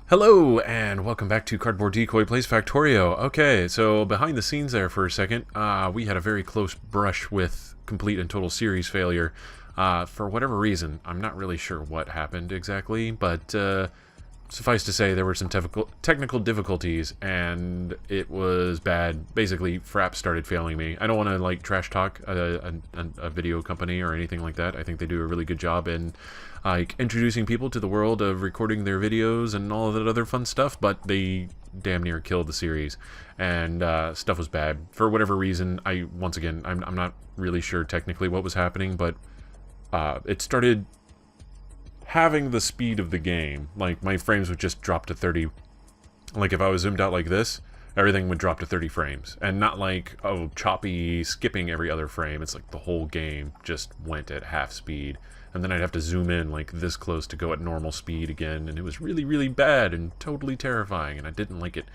Hello, and welcome back to Cardboard Decoy Plays Factorio. Okay, so behind the scenes there for a second, we had a very close brush with complete and total series failure. For whatever reason, I'm not really sure what happened exactly, but suffice to say there were some technical difficulties, and it was bad. Basically, Fraps started failing me. I don't want to like trash talk a video company or anything like that. I think they do a really good job in like introducing people to the world of recording their videos and all of that other fun stuff, but they damn near killed the series, and stuff was bad for whatever reason. Once again, I'm not really sure technically what was happening, but it started having the speed of the game. Like, my frames would just drop to 30. Like, if I was zoomed out like this, everything would drop to 30 frames. And not like, oh, choppy, skipping every other frame. It's like the whole game just went at half speed. And then I'd have to zoom in like this close to go at normal speed again. And it was really, really bad and totally terrifying. And I didn't like it.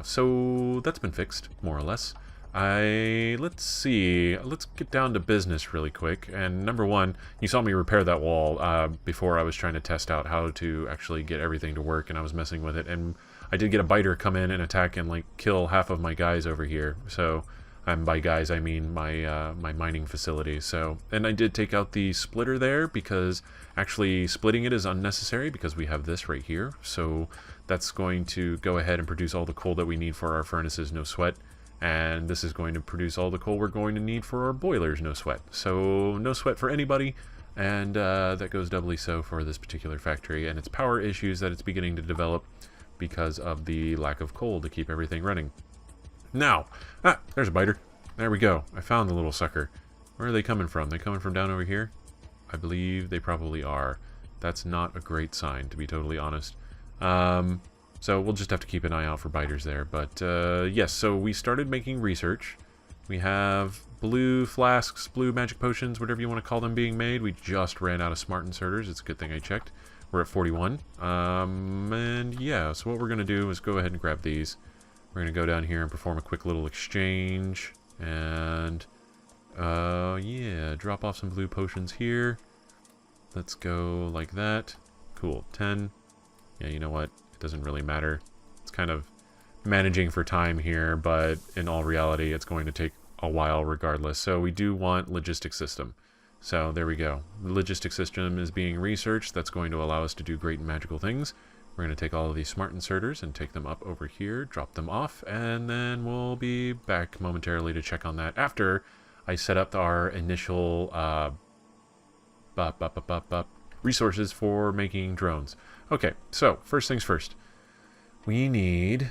So that's been fixed, more or less. Let's see, let's get down to business really quick. And number one, you saw me repair that wall before I was trying to test out how to actually get everything to work, and I was messing with it, and I did get a biter come in and attack and like kill half of my guys over here. So, by guys I mean my my mining facility. So, and I did take out the splitter there because actually splitting it is unnecessary because we have this right here. So that's going to go ahead and produce all the coal that we need for our furnaces, no sweat. And this is going to produce all the coal we're going to need for our boilers, no sweat. So, no sweat for anybody, and that goes doubly so for this particular factory and its power issues that it's beginning to develop because of the lack of coal to keep everything running. Now, there's a biter. There we go. I found the little sucker. Where are they coming from? They coming from down over here? I believe they probably are. That's not a great sign, to be totally honest. So we'll just have to keep an eye out for biters there. But yes, so we started making research. We have blue flasks, blue magic potions, whatever you want to call them, being made. We just ran out of smart inserters. It's a good thing I checked. We're at 41. And yeah, so what we're going to do is go ahead and grab these. We're going to go down here and perform a quick little exchange. And yeah, drop off some blue potions here. Let's go like that. Cool, 10. Yeah, you know what? It doesn't really matter. It's kind of managing for time here, but in all reality, it's going to take a while regardless. So we do want logistics system. So there we go. The logistics system is being researched. That's going to allow us to do great and magical things. We're going to take all of these smart inserters and take them up over here, drop them off, and then we'll be back momentarily to check on that after I set up our initial resources for making drones. Okay, so first things first. We need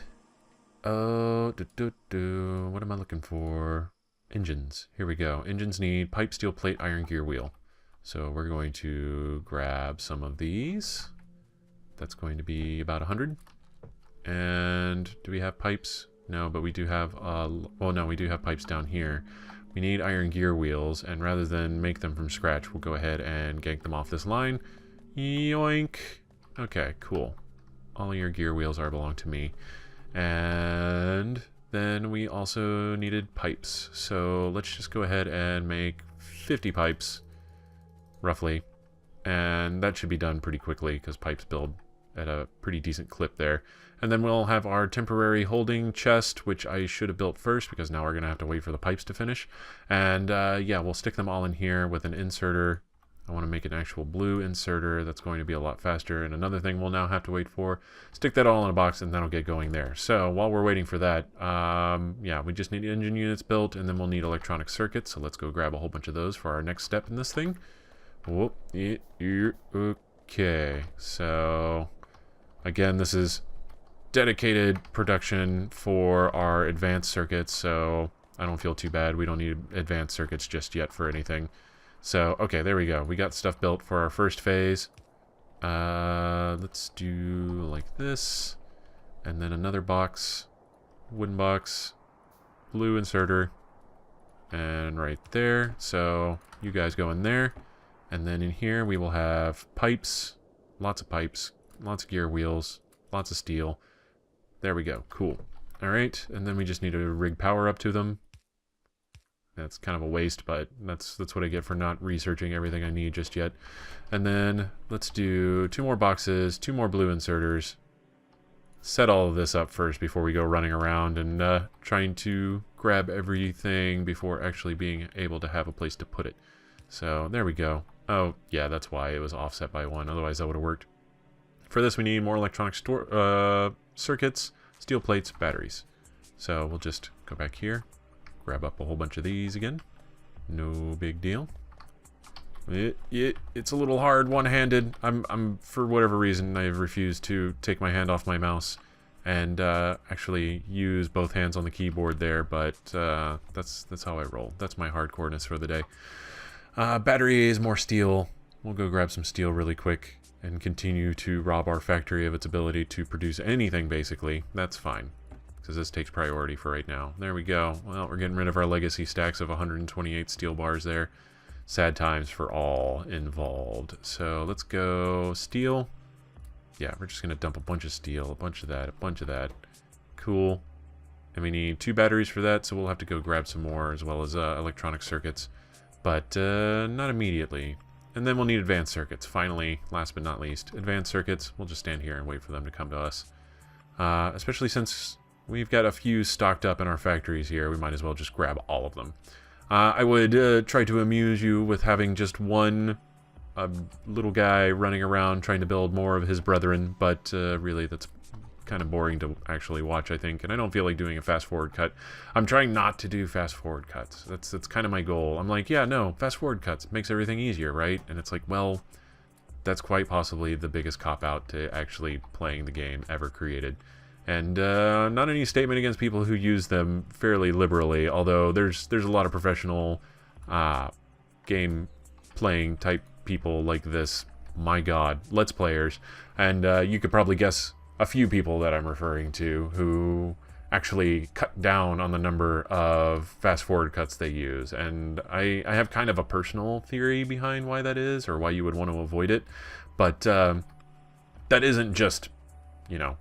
what am I looking for? Engines. Here we go. Engines need pipe, steel plate, iron gear wheel. So we're going to grab some of these. That's going to be about 100. And do we have pipes? No, but we do have well, no, we do have pipes down here. We need iron gear wheels, and rather than make them from scratch, we'll go ahead and gank them off this line. Yoink. Okay, cool. All your gear wheels belong to me. And then we also needed pipes. So let's just go ahead and make 50 pipes, roughly. And that should be done pretty quickly because pipes build at a pretty decent clip there. And then we'll have our temporary holding chest, which I should have built first because now we're going to have to wait for the pipes to finish. And yeah, we'll stick them all in here with an inserter. I want to make an actual blue inserter. That's going to be a lot faster. And another thing we'll now have to wait for, stick that all in a box and that'll get going there. So while we're waiting for that, yeah, we just need engine units built, and then we'll need electronic circuits. So let's go grab a whole bunch of those for our next step in this thing. Whoop, okay, so again, this is dedicated production for our advanced circuits, so I don't feel too bad. We don't need advanced circuits just yet for anything. So, okay, there we go. We got stuff built for our first phase. Let's do like this. And then another box. Wooden box. Blue inserter. And right there. So, you guys go in there. And then in here we will have pipes. Lots of pipes. Lots of gear wheels. Lots of steel. There we go. Cool. Alright, and then we just need to rig power up to them. That's kind of a waste, but that's what I get for not researching everything I need just yet. And then let's do 2 more boxes, 2 more blue inserters, set all of this up first before we go running around and trying to grab everything before actually being able to have a place to put it. So there we go. Oh, yeah, that's why it was offset by 1. Otherwise, that would have worked. For this, we need more electronic circuits, steel plates, batteries. So we'll just go back here, grab up a whole bunch of these again. No big deal. It's a little hard one-handed. I'm for whatever reason I've refused to take my hand off my mouse and actually use both hands on the keyboard there, but that's how I roll. That's my hardcoreness for the day. Batteries, more steel. We'll go grab some steel really quick and continue to rob our factory of its ability to produce anything, basically. That's fine, because this takes priority for right now. There we go. Well, we're getting rid of our legacy stacks of 128 steel bars there. Sad times for all involved. So let's go steel. Yeah, we're just going to dump a bunch of steel, a bunch of that, a bunch of that. Cool. And we need 2 batteries for that, so we'll have to go grab some more, as well as electronic circuits. But not immediately. And then we'll need advanced circuits. Finally, last but not least, advanced circuits. We'll just stand here and wait for them to come to us. Especially since we've got a few stocked up in our factories here, we might as well just grab all of them. I would try to amuse you with having just one little guy running around trying to build more of his brethren, but really that's kind of boring to actually watch, I think, and I don't feel like doing a fast forward cut. I'm trying not to do fast forward cuts. That's kind of my goal. I'm like, yeah, no, fast forward cuts makes everything easier, right? And it's like, well, that's quite possibly the biggest cop-out to actually playing the game ever created. And not any statement against people who use them fairly liberally, although there's a lot of professional game playing type people like this. My god, Let's Players. And you could probably guess a few people that I'm referring to who actually cut down on the number of fast forward cuts they use. And I have kind of a personal theory behind why that is, or why you would want to avoid it. But that isn't just, you know,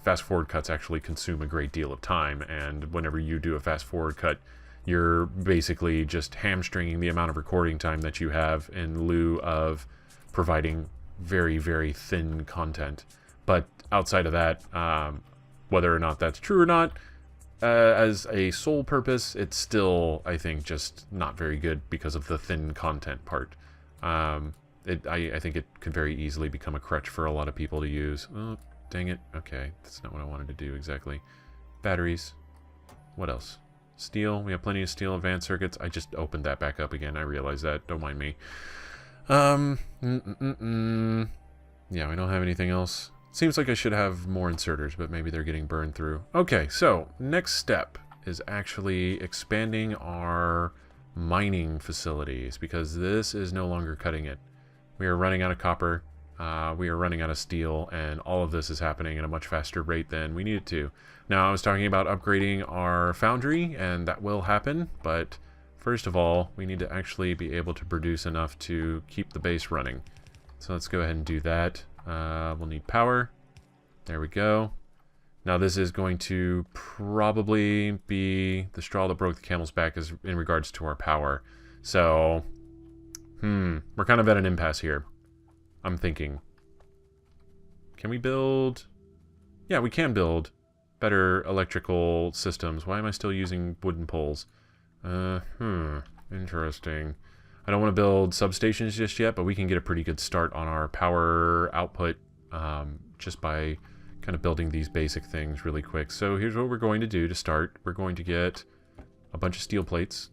fast forward cuts actually consume a great deal of time, and whenever you do a fast forward cut, you're basically just hamstringing the amount of recording time that you have in lieu of providing very, very thin content. But outside of that, whether or not that's true or not, as a sole purpose, it's still, I think, just not very good because of the thin content part. I think it could very easily become a crutch for a lot of people to use. Oh, dang it. Okay, that's not what I wanted to do exactly. Batteries. What else? Steel. We have plenty of steel. Advanced circuits. I just opened that back up again. I realized that. Don't mind me. Yeah, we don't have anything else. Seems like I should have more inserters, but maybe they're getting burned through. Okay, so next step is actually expanding our mining facilities, because this is no longer cutting it. We are running out of copper, we are running out of steel, and all of this is happening at a much faster rate than we need it to. Now, I was talking about upgrading our foundry, and that will happen, but first of all, we need to actually be able to produce enough to keep the base running. So let's go ahead and do that. We'll need power. There we go. Now this is going to probably be the straw that broke the camel's back as in regards to our power. So, we're kind of at an impasse here. I'm thinking, can we build? Yeah, we can build better electrical systems. Why am I still using wooden poles? Interesting. I don't want to build substations just yet, but we can get a pretty good start on our power output just by kind of building these basic things really quick. So here's what we're going to do to start. We're going to get a bunch of steel plates.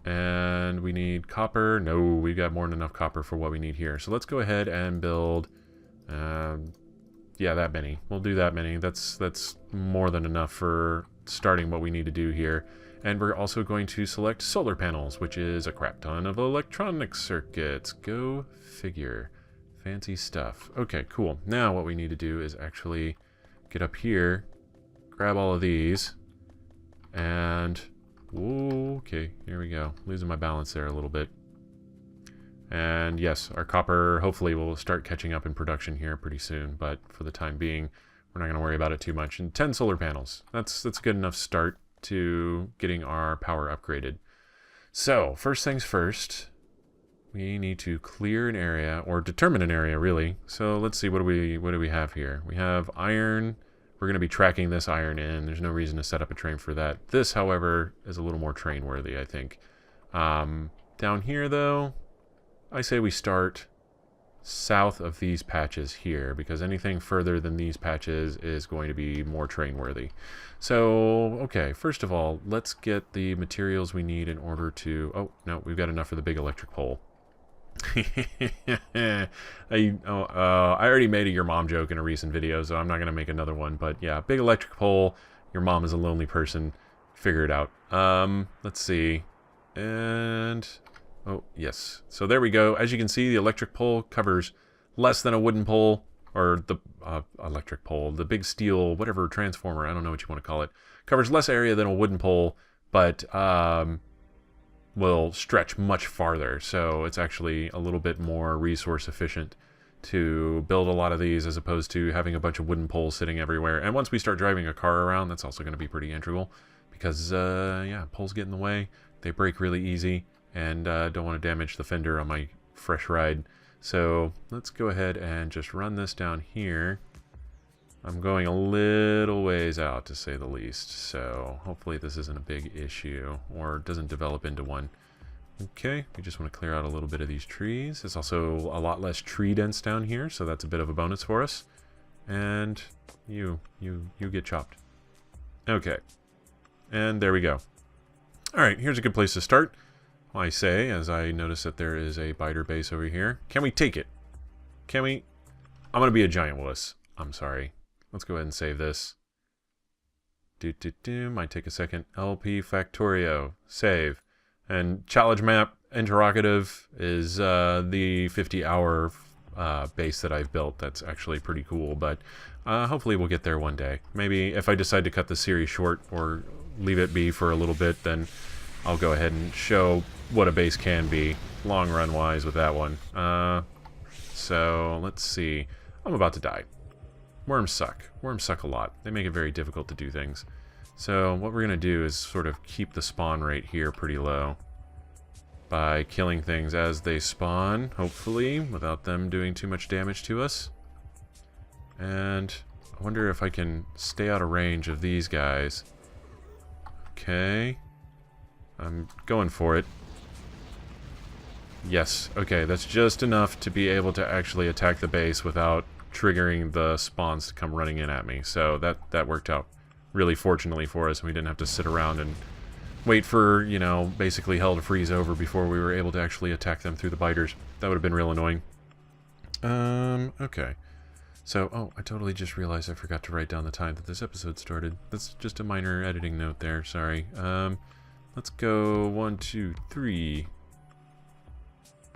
And we need copper. No, we got more than enough copper for what we need here. So let's go ahead and build, yeah, that many. We'll do that many. That's more than enough for starting what we need to do here. And we're also going to select solar panels, which is a crap ton of electronic circuits. Go figure. Fancy stuff. Okay, cool. Now what we need to do is actually get up here, grab all of these, and... Whoa, okay, here we go. Losing my balance there a little bit. And yes, our copper hopefully will start catching up in production here pretty soon, but for the time being, we're not going to worry about it too much. And 10 solar panels. That's a good enough start to getting our power upgraded. So, first things first, we need to clear an area, or determine an area, really. So let's see, what do we have here? We have iron, we're going to be tracking this iron in. There's no reason to set up a train for that. This, however, is a little more train worthy, I think. Down here, though, I say we start south of these patches here, because anything further than these patches is going to be more train worthy. So, okay, first of all, let's get the materials we need in order to... Oh, no, we've got enough for the big electric pole. I already made a your mom joke in a recent video, so I'm not going to make another one. But yeah, big electric pole. Your mom is a lonely person. Figure it out. Let's see. And... oh, yes. So there we go. As you can see, the electric pole covers less than a wooden pole. Or the electric pole. The big steel, whatever, transformer. I don't know what you want to call it. Covers less area than a wooden pole. But... will stretch much farther, so it's actually a little bit more resource efficient to build a lot of these as opposed to having a bunch of wooden poles sitting everywhere. And once we start driving a car around, that's also going to be pretty integral because, yeah, poles get in the way, they break really easy, and don't want to damage the fender on my fresh ride. So let's go ahead and just run this down here. I'm going a little ways out, to say the least, so hopefully this isn't a big issue, or doesn't develop into one. Okay, we just want to clear out a little bit of these trees. It's also a lot less tree dense down here, so that's a bit of a bonus for us. And you get chopped. Okay, and there we go. Alright, here's a good place to start, I say, as I notice that there is a biter base over here. Can we take it? Can we? I'm going to be a giant wuss. I'm sorry. Let's go ahead and save this. Might take a second. LP Factorio. Save. And challenge map interrogative is the 50-hour base that I've built. That's actually pretty cool, but hopefully we'll get there one day. Maybe if I decide to cut the series short or leave it be for a little bit, then I'll go ahead and show what a base can be, long run wise, with that one. So let's see. I'm about to die. Worms suck. Worms suck a lot. They make it very difficult to do things. So what we're going to do is sort of keep the spawn rate here pretty low by killing things as they spawn, hopefully, without them doing too much damage to us. And I wonder if I can stay out of range of these guys. Okay. I'm going for it. Yes. Okay, that's just enough to be able to actually attack the base without triggering the spawns to come running in at me. So that worked out really fortunately for us, and we didn't have to sit around and wait for, you know, basically hell to freeze over before we were able to actually attack them through the biters. That would have been real annoying. Okay. So, oh, I totally just realized I forgot to write down the time that this episode started. That's just a minor editing note there, sorry. Let's go 1, 2, 3...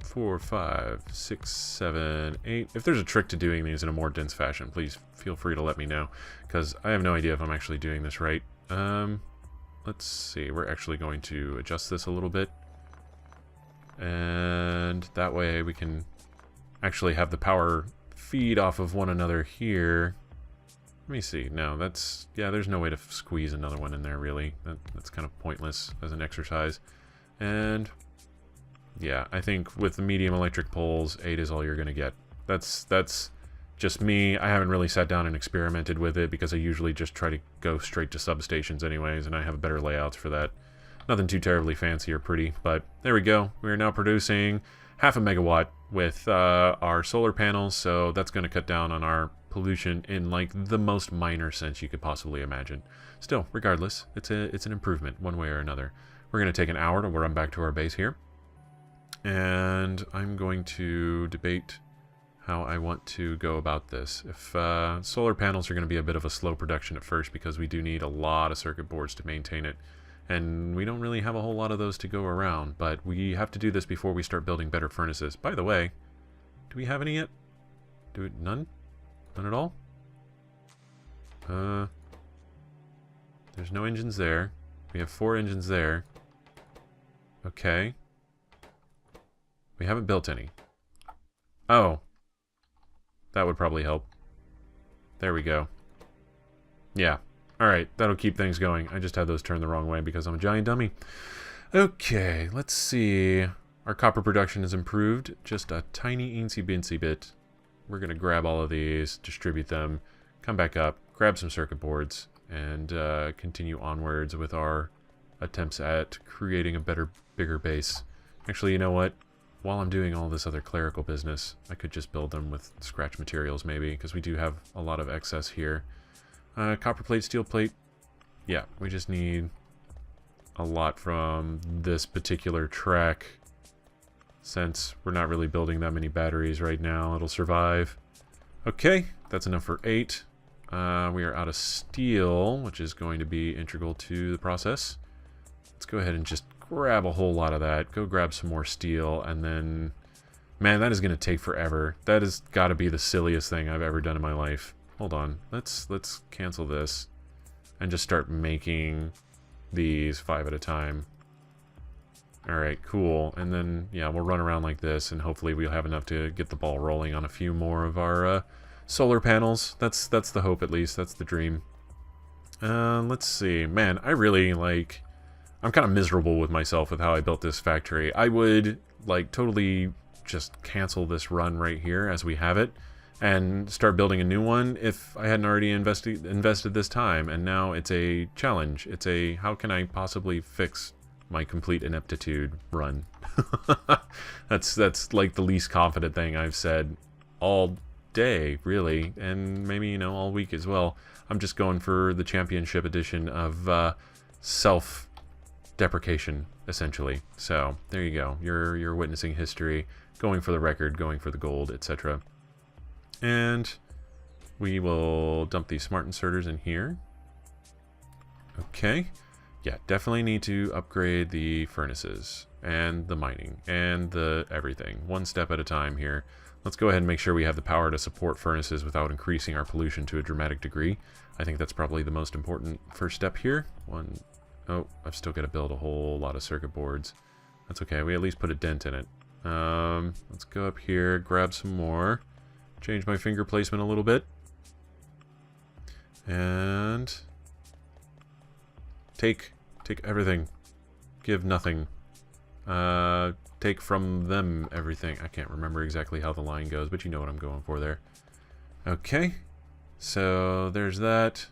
4, 5, 6, 7, 8. If there's a trick to doing these in a more dense fashion, please feel free to let me know, because I have no idea if I'm actually doing this right. Let's see. We're actually going to adjust this a little bit, and that way we can actually have the power feed off of one another here. Let me see. No, that's... yeah, there's no way to squeeze another one in there, really. That's kind of pointless as an exercise. And... yeah, I think with the medium electric poles, 8 is all you're going to get. That's just me. I haven't really sat down and experimented with it because I usually just try to go straight to substations anyways, and I have better layouts for that. Nothing too terribly fancy or pretty, but there we go. We are now producing 0.5 megawatt with our solar panels, so that's going to cut down on our pollution in like the most minor sense you could possibly imagine. Still, regardless, it's an improvement one way or another. We're going to take an hour to run back to our base here. And I'm going to debate how I want to go about this. If solar panels are going to be a bit of a slow production at first because we do need a lot of circuit boards to maintain it. And we don't really have a whole lot of those to go around, but we have to do this before we start building better furnaces. By the way, do we have any yet? None? None at all? There's no engines there. We have 4 engines there. Okay. We haven't built any. Oh. That would probably help. There we go. Yeah. Alright, that'll keep things going. I just had those turned the wrong way because I'm a giant dummy. Okay, let's see. Our copper production has improved just a tiny eensy-binsy bit. We're going to grab all of these, distribute them, come back up, grab some circuit boards, and continue onwards with our attempts at creating a better, bigger base. Actually, you know what? While I'm doing all this other clerical business, I could just build them with scratch materials maybe, because we do have a lot of excess here. Copper plate, steel plate. Yeah, we just need a lot from this particular track. Since we're not really building that many batteries right now, it'll survive. Okay, that's enough for 8. We are out of steel, which is going to be integral to the process. Let's go ahead and just grab a whole lot of that. Go grab some more steel, and then... Man, that is going to take forever. That has got to be the silliest thing I've ever done in my life. Hold on. Let's cancel this and just start making these 5 at a time. Alright, cool. And then, yeah, we'll run around like this, and hopefully we'll have enough to get the ball rolling on a few more of our solar panels. That's the hope, at least. That's the dream. Let's see. Man, I really, like... I'm kind of miserable with myself with how I built this factory. I would, like, totally just cancel this run right here as we have it and start building a new one if I hadn't already invested this time. And now it's a challenge. It's a, how can I possibly fix my complete ineptitude run? That's like the least confident thing I've said all day, really, and maybe, you know, all week as well. I'm just going for the championship edition of self-deprecation, essentially. So there you go. You're witnessing history, going for the record, going for the gold, etc. And we will dump these smart inserters in here. Okay. Yeah, definitely need to upgrade the furnaces and the mining and the everything. One step at a time here. Let's go ahead and make sure we have the power to support furnaces without increasing our pollution to a dramatic degree. I think that's probably the most important first step here. Oh, I've still got to build a whole lot of circuit boards. That's okay. We at least put a dent in it. Let's go up here, grab some more. Change my finger placement a little bit. And... Take everything. Give nothing. Take from them everything. I can't remember exactly how the line goes, but you know what I'm going for there. Okay. So there's that.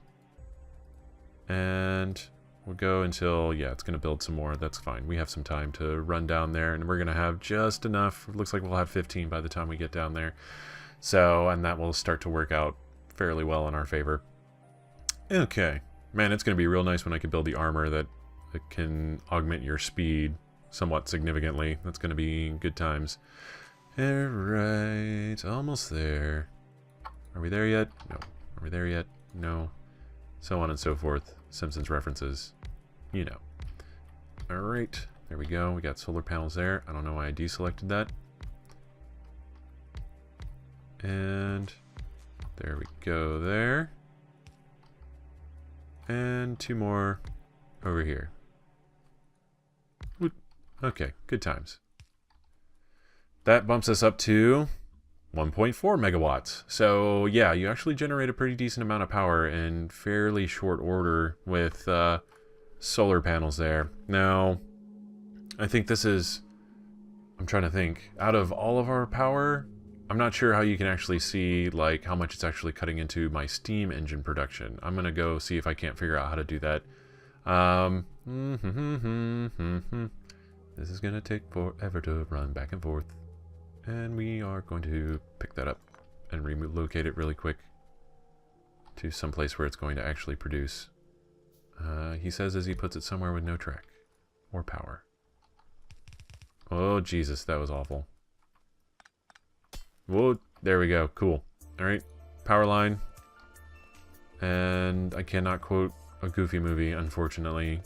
And we'll go until, yeah, it's going to build some more. That's fine. We have some time to run down there, and we're going to have just enough. It looks like we'll have 15 by the time we get down there. So, and that will start to work out fairly well in our favor. Okay. Man, it's going to be real nice when I can build the armor that can augment your speed somewhat significantly. That's going to be good times. Alright, almost there. Are we there yet? No. Are we there yet? No. So on and so forth. Simpsons references. You know. Alright, there we go. We got solar panels there. I don't know why I deselected that. And there we go there. And 2 more over here. Okay, good times. That bumps us up to 1.4 megawatts. So yeah, you actually generate a pretty decent amount of power in fairly short order with solar panels there. Now, I think this is... I'm trying to think. Out of all of our power... I'm not sure how you can actually see like how much it's actually cutting into my steam engine production. I'm gonna go see if I can't figure out how to do that. This is gonna take forever to run back and forth, and we are going to pick that up and relocate it really quick to some place where it's going to actually produce. He says as he puts it somewhere with no track or power. Oh Jesus, that was awful. Whoa, there we go. Cool. Alright, power line. And I cannot quote a Goofy movie, unfortunately.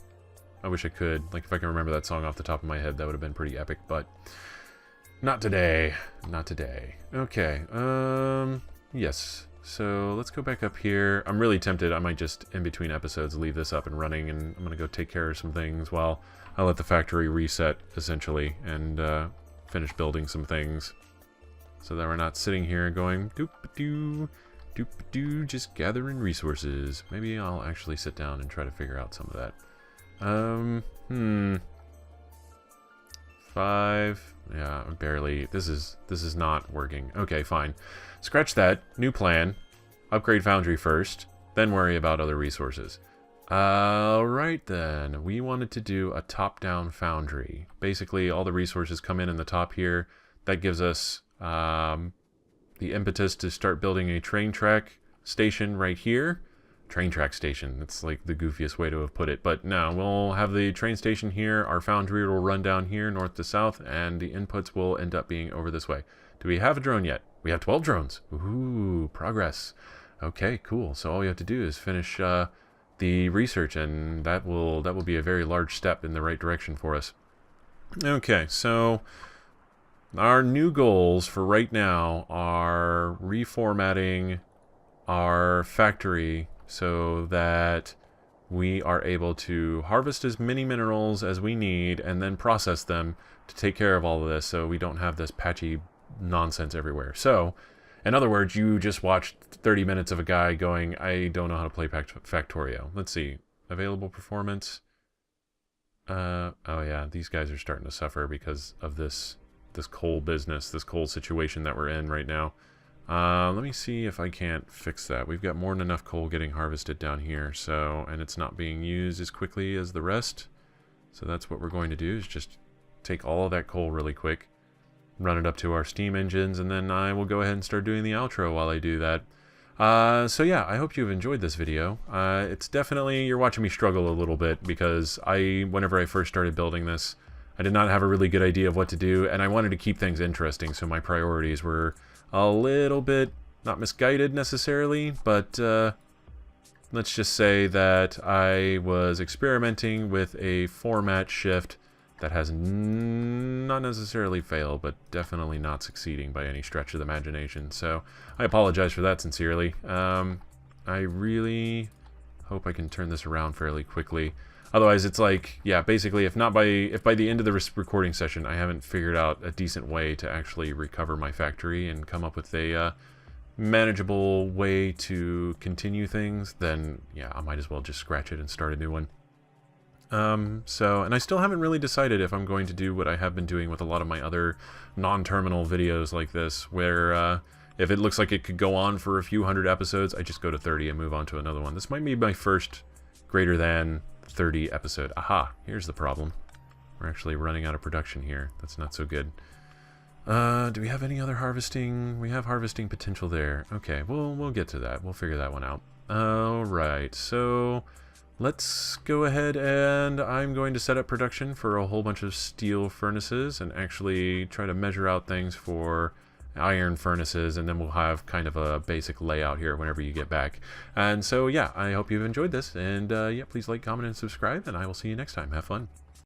I wish I could. Like, if I can remember that song off the top of my head, that would have been pretty epic, but... Not today. Not today. Okay, yes. So, let's go back up here. I'm really tempted. I might just, in between episodes, leave this up and running, and I'm gonna go take care of some things while I let the factory reset, essentially, and finish building some things. So that we're not sitting here going doop-a-doo, doop-a-doo, just gathering resources. Maybe I'll actually sit down and try to figure out some of that. 5. Yeah, barely. This is not working. Okay, fine. Scratch that. New plan. upgrade foundry first, then worry about other resources. Alright then, we wanted to do a top-down foundry. Basically, all the resources come in the top here. That gives us the impetus to start building a train track station right here. Train track station, that's like the goofiest way to have put it. But no, we'll have the train station here, our foundry will run down here, north to south, and the inputs will end up being over this way. Do we have a drone yet? We have 12 drones. Ooh, progress. Okay, cool. So all we have to do is finish the research, and that will be a very large step in the right direction for us. Okay, so our new goals for right now are reformatting our factory so that we are able to harvest as many minerals as we need and then process them to take care of all of this so we don't have this patchy nonsense everywhere. So, in other words, you just watched 30 minutes of a guy going, I don't know how to play Factorio. Let's see. Available performance. Oh yeah, these guys are starting to suffer because of this coal business, this coal situation that we're in right now. Let me see if I can't fix that. We've got more than enough coal getting harvested down here, so, and it's not being used as quickly as the rest. So that's what we're going to do, is just take all of that coal really quick, run it up to our steam engines, and then I will go ahead and start doing the outro while I do that. So yeah, I hope you've enjoyed this video. It's definitely, you're watching me struggle a little bit because whenever I first started building this, I did not have a really good idea of what to do, and I wanted to keep things interesting, so my priorities were a little bit, not misguided necessarily, but let's just say that I was experimenting with a format shift that has not necessarily failed, but definitely not succeeding by any stretch of the imagination. So I apologize for that sincerely. I really hope I can turn this around fairly quickly. Otherwise, it's like, yeah, basically, if by the end of the recording session I haven't figured out a decent way to actually recover my factory and come up with a manageable way to continue things, then yeah, I might as well just scratch it and start a new one. And I still haven't really decided if I'm going to do what I have been doing with a lot of my other non-terminal videos like this, where if it looks like it could go on for a few hundred episodes, I just go to 30 and move on to another one. This might be my first greater than 30 episode. Aha, here's the problem. We're actually running out of production here. That's not so good. Do we have any other harvesting? We have harvesting potential there. Okay, we'll get to that. We'll figure that one out. Alright, so let's go ahead, and I'm going to set up production for a whole bunch of steel furnaces and actually try to measure out things for iron furnaces, and then we'll have kind of a basic layout here whenever you get back. And so yeah, I hope you've enjoyed this, and yeah, please like, comment, and subscribe, and I will see you next time. Have fun.